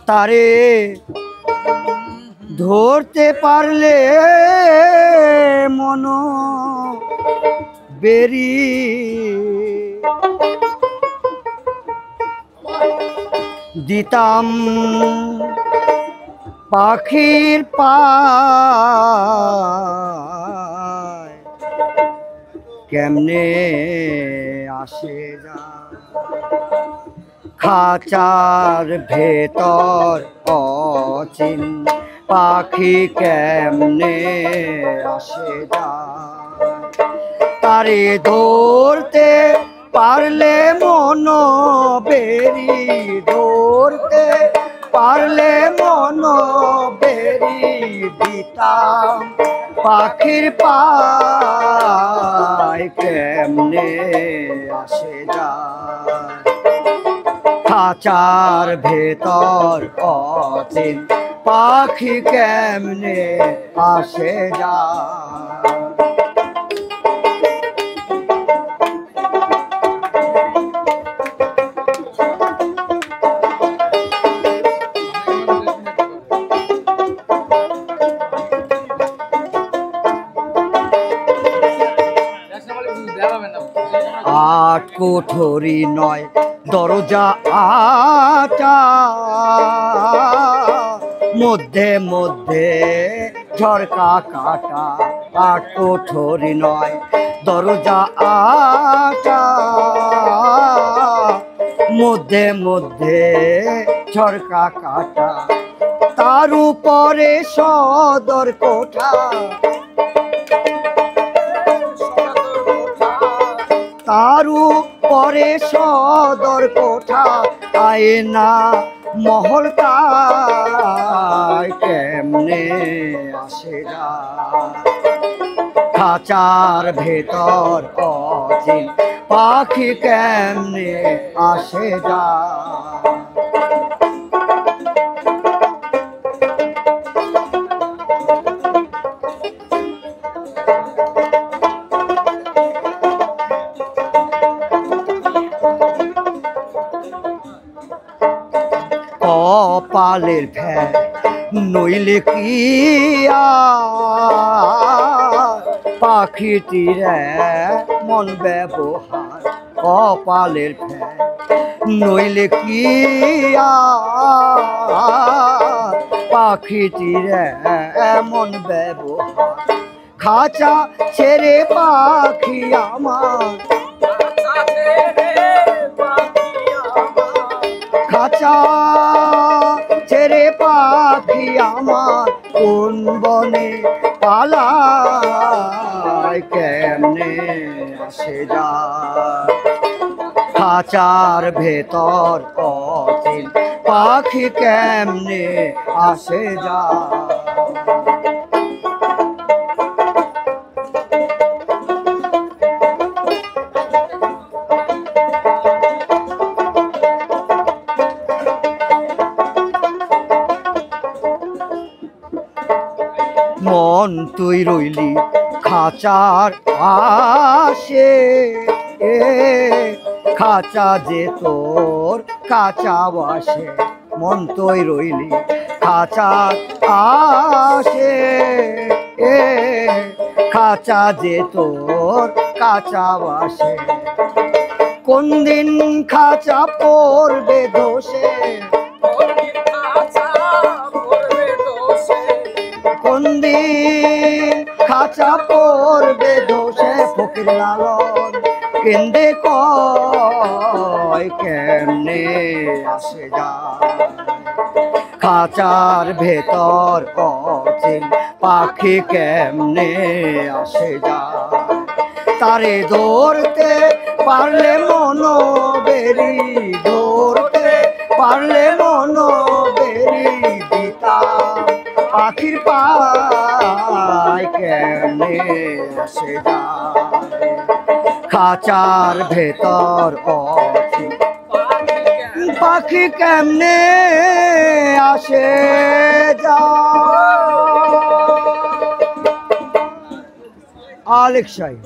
তারে ধরতে পারলে মন বেরি দিতাম পাখির পায় কেমনে আসে যা খাঁচার ভেতর অচিন পাখি কেমনে আসে যা তারে ধরতে পারলে মন বেরি ধরতে পারলে মন বেরি দিতাম পাখির পায় কেমনে আসে যায় খাঁচার ভেতর অচিন পাখি কেমনে আসে যায় আট কোঠরি নয় দরজা আটা মধ্যে মধ্যে ঝরকা কাটা আট কোঠরি নয় দরজা আটা মধ্যে মধ্যে ঝরকা কাটা তার উপরে সদর কোঠা তারু পরে সদর কোঠা আয়না মহলটা কেমনে আসে যা খাঁচার ভেতর অচিন পাখি কেমনে আসে যা কপালের ফ্যান নইলে কি পাখিটির মন ব্যবহার কপালের ফ্যান নইলে কি পাখিটির মন ব্যবহার খাঁচা ছেড়ে পাখি আমার খাঁচা ছেড়ে পাখি আমার কোন বনে পালায় কেমনে আসে যায় খাঁচার ভেতর অচিন পাখি কেমনে আসে যায় মন তুই রইলি খাঁচার আসে খাঁচা যে তোর কাঁচা বাসে মন তুই রইলি খাঁচার আসে খাঁচা যে তোর কাঁচা বাসে কোন দিন খাঁচা পড়বে দোষে কোন দিন খাঁচা পড়বে দোষে ফকির লালন কেন্দে কয় কেমনে আসে যায় খাঁচার ভেতর অচিন পাখি কেমনে আসে যায় তারে ধরতে পারলে মন বেরি ধরতে পারলে মন বেরি দিতাম পাখির পায় কেমনে আসে যায় খাঁচার ভেতর অচিন পাখি কেমনে আসে যায় আলেক শাহী।